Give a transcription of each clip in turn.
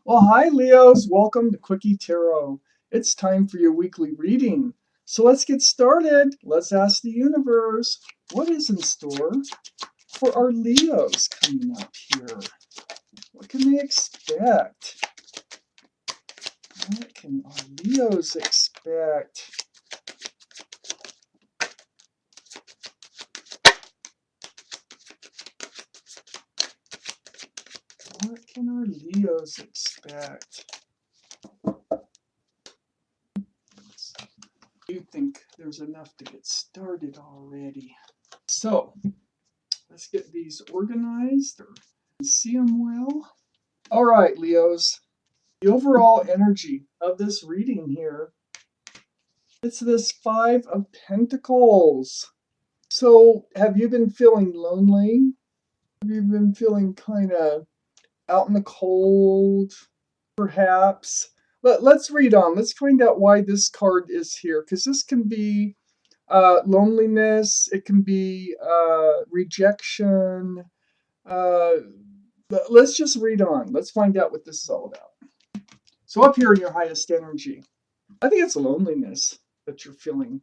Well, hi, Leos. Welcome to Quickie Tarot. It's time for your weekly reading. So let's get started. Let's ask the universe what is in store for our Leos coming up here. What can they expect? What can our Leos expect? What can our Leos expect? You think there's enough to get started already? So let's get these organized or see them well. All right, Leos. The overall energy of this reading here, it's this Five of Pentacles. So, have you been feeling lonely? Have you been feeling kind of out in the cold, perhaps? Let's read on. Let's find out why this card is here, because this can be loneliness, it can be rejection. Uh, let's just read on. Let's find out what this is all about. So, up here in your highest energy, I think it's loneliness that you're feeling.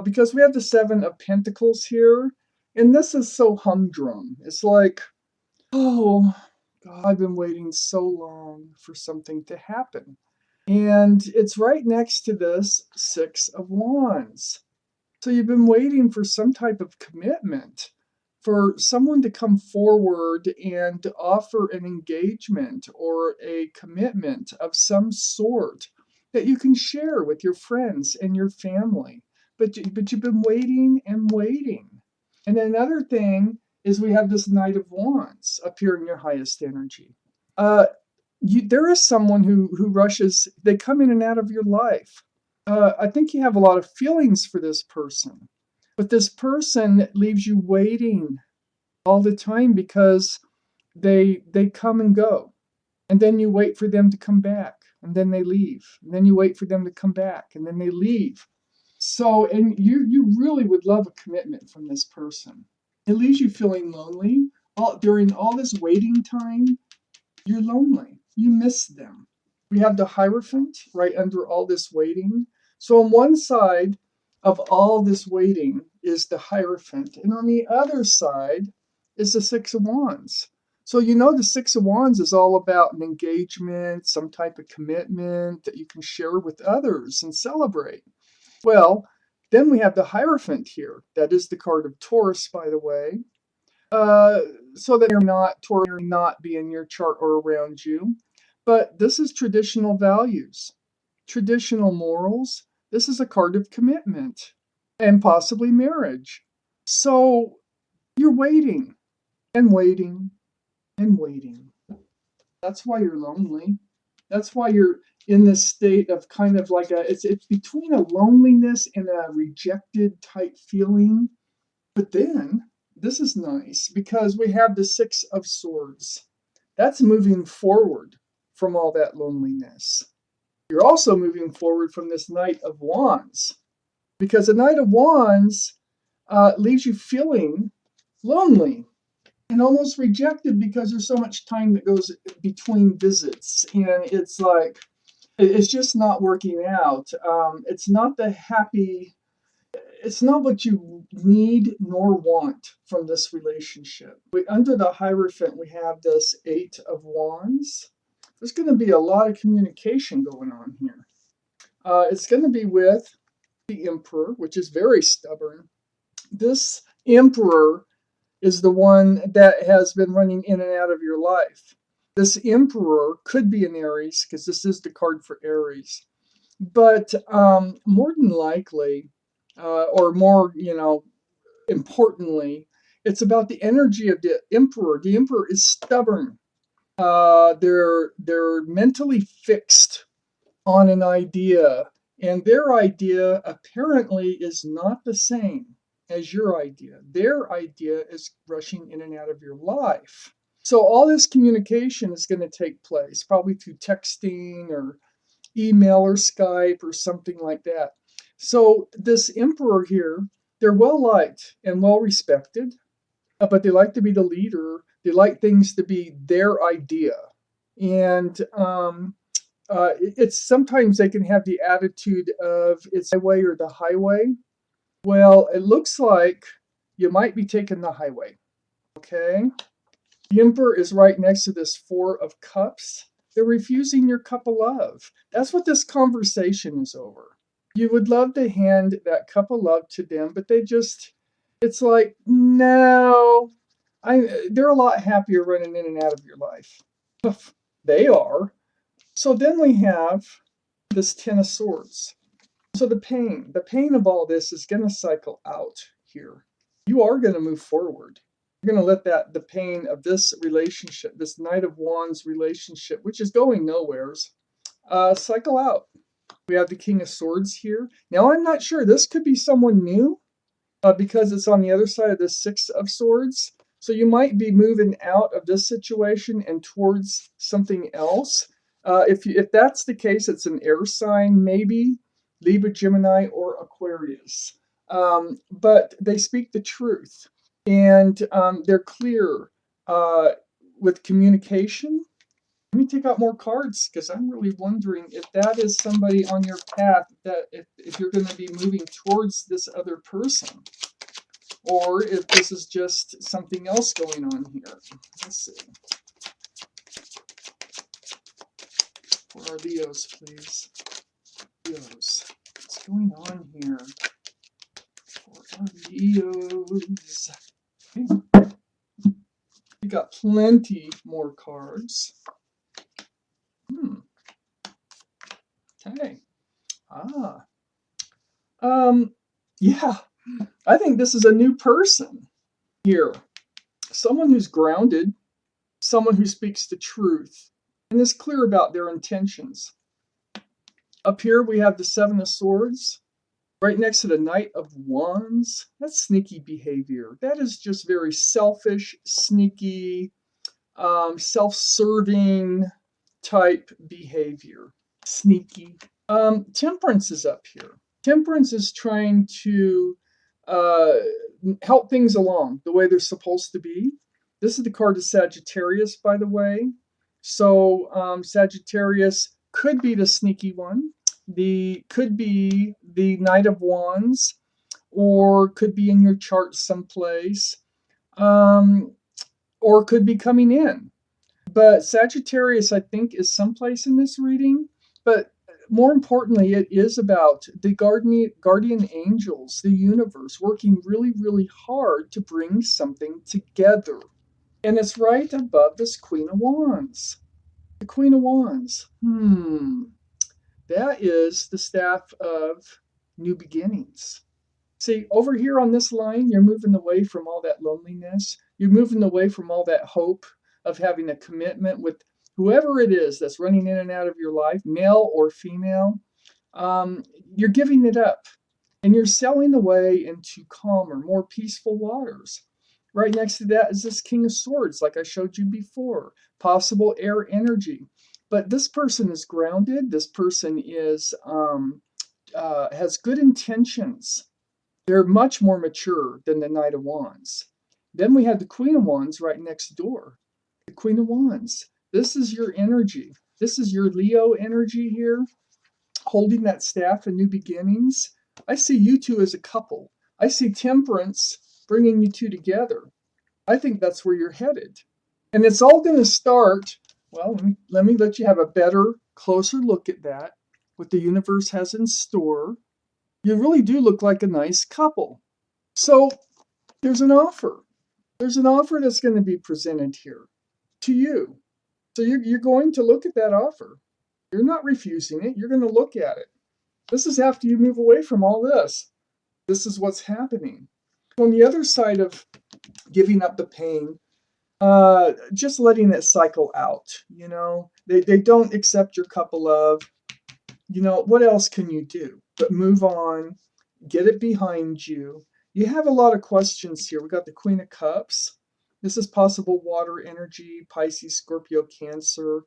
Because we have the Seven of Pentacles here, and this is so humdrum. It's like, oh, God, I've been waiting so long for something to happen. And it's right next to this Six of Wands. So you've been waiting for some type of commitment, for someone to come forward and offer an engagement or a commitment of some sort that you can share with your friends and your family. But you've been waiting and waiting. And another thing is we have this Knight of Wands up here in your highest energy. There is someone who rushes, they come in and out of your life. I think you have a lot of feelings for this person, but this person leaves you waiting all the time because they come and go, and then you wait for them to come back, and then they leave, and then you wait for them to come back, and then they leave. So, and you really would love a commitment from this person. It leaves you feeling lonely. During all this waiting time, you're lonely. You miss them. We have the Hierophant right under all this waiting. So on one side of all this waiting is the Hierophant, and on the other side is the Six of Wands. So you know the Six of Wands is all about an engagement, some type of commitment that you can share with others and celebrate. Well, then we have the Hierophant here. That is the card of Taurus, by the way. So that Taurus may not be in your chart or around you. But this is traditional values, traditional morals. This is a card of commitment and possibly marriage. So you're waiting and waiting and waiting. That's why you're lonely. That's why you're in this state of kind of like it's between a loneliness and a rejected type feeling. But then this is nice because we have the Six of Swords. That's moving forward from all that loneliness. You're also moving forward from this Knight of Wands, because the Knight of Wands leaves you feeling lonely and almost rejected because there's so much time that goes between visits, and it's like it's just not working out. It's not the happy. It's not what you need nor want from this relationship. Under the Hierophant, we have this Eight of Wands. There's going to be a lot of communication going on here. It's going to be with the Emperor, which is very stubborn. This Emperor is the one that has been running in and out of your life. This Emperor could be an Aries, because this is the card for Aries. But more than likely, or more, importantly, it's about the energy of the Emperor. The Emperor is stubborn. They're mentally fixed on an idea, and their idea apparently is not the same as your idea. Their idea is rushing in and out of your life. So all this communication is going to take place, probably through texting or email or Skype or something like that. So this Emperor here, they're well liked and well respected, but they like to be the leader. They like things to be their idea. And it's sometimes they can have the attitude of it's highway or the highway. Well, it looks like you might be taking the highway. Okay. The Emperor is right next to this Four of Cups. They're refusing your cup of love. That's what this conversation is over. You would love to hand that cup of love to them, but it's like, no, they're a lot happier running in and out of your life. They are. So then we have this Ten of Swords. So the pain of all this is going to cycle out here. You are going to move forward. You're going to let the pain of this relationship, this Knight of Wands relationship, which is going nowheres, cycle out. We have the King of Swords here. Now, I'm not sure. This could be someone new because it's on the other side of the Six of Swords. So you might be moving out of this situation and towards something else. If that's the case, it's an air sign, maybe Libra, Gemini, or Aquarius. But they speak the truth, and they're clear with communication. Let me take out more cards because I'm really wondering if that is somebody on your path, that if you're going to be moving towards this other person, or if this is just something else going on here. Let's see. For our Leos, please. Leos. What's going on here? For our Leos. Okay. We got plenty more cards. Okay. Yeah. I think this is a new person here. Someone who's grounded, someone who speaks the truth, and is clear about their intentions. Up here we have the Seven of Swords, right next to the Knight of Wands. That's sneaky behavior. That is just very selfish, sneaky, self-serving type behavior. Sneaky. Temperance is up here. Temperance is trying to help things along the way they're supposed to be. This is the card of Sagittarius, by the way. So Sagittarius could be the sneaky one. Could be the Knight of Wands, or could be in your chart someplace, or could be coming in. But Sagittarius, I think, is someplace in this reading. But more importantly, it is about the guardian angels, the universe, working really, really hard to bring something together. And it's right above this Queen of Wands. The Queen of Wands. That is the staff of new beginnings. See, over here on this line, you're moving away from all that loneliness. You're moving away from all that hope of having a commitment with whoever it is that's running in and out of your life, male or female. You're giving it up, and you're sailing away into calmer, more peaceful waters. Right next to that is this King of Swords, like I showed you before, possible air energy. But this person is grounded. This person is has good intentions. They're much more mature than the Knight of Wands. Then we have the Queen of Wands right next door. The Queen of Wands. This is your energy. This is your Leo energy here, holding that staff of new beginnings. I see you two as a couple. I see Temperance bringing you two together. I think that's where you're headed. And it's all going to start, well, let me let you have a better, closer look at that, what the universe has in store. You really do look like a nice couple. So there's an offer. There's an offer that's going to be presented here to you. So you're going to look at that offer. You're not refusing it. You're going to look at it. This is after you move away from all this. This is what's happening. On the other side of giving up the pain, just letting it cycle out. You know, they don't accept your cup of love. You know, what else can you do but move on, get it behind you? You have a lot of questions here. We got the Queen of Cups. This is possible water energy, Pisces, Scorpio, Cancer.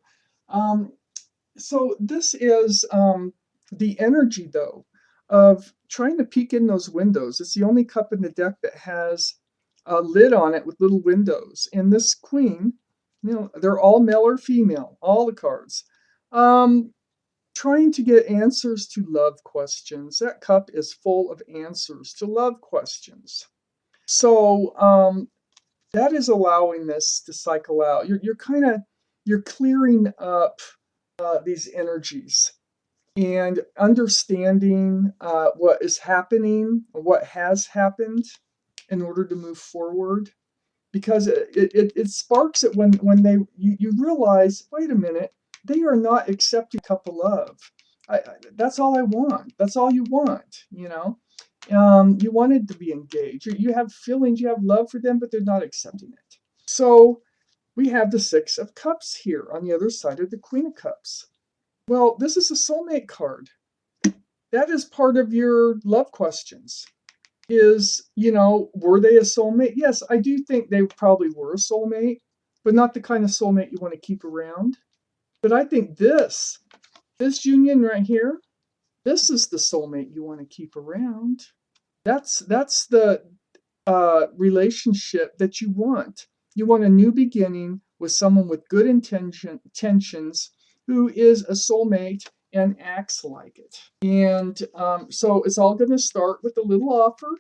So this is the energy, though, of trying to peek in those windows. It's the only cup in the deck that has a lid on it with little windows. And this queen, they're all male or female, all the cards. Um, Trying to get answers to love questions. That cup is full of answers to love questions. So that is allowing this to cycle out. You're clearing up these energies and understanding what is happening, what has happened, in order to move forward. Because it sparks it when you realize, wait a minute, they are not accepting a cup of love. That's all I want. That's all you want, you know. You wanted to be engaged. You have feelings, you have love for them, but they're not accepting it. So we have the Six of Cups here on the other side of the Queen of Cups. Well, this is a soulmate card. That is part of your love questions. Were they a soulmate? Yes, I do think they probably were a soulmate, but not the kind of soulmate you want to keep around. But I think this union right here, this is the soulmate you want to keep around. That's the relationship that you want. You want a new beginning with someone with good intentions who is a soulmate and acts like it. And so it's all going to start with a little offer,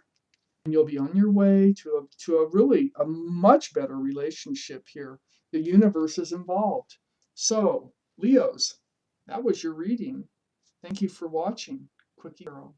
and you'll be on your way to a really a much better relationship here. The universe is involved. So, Leos, that was your reading. Thank you for watching. Quickie Arrow.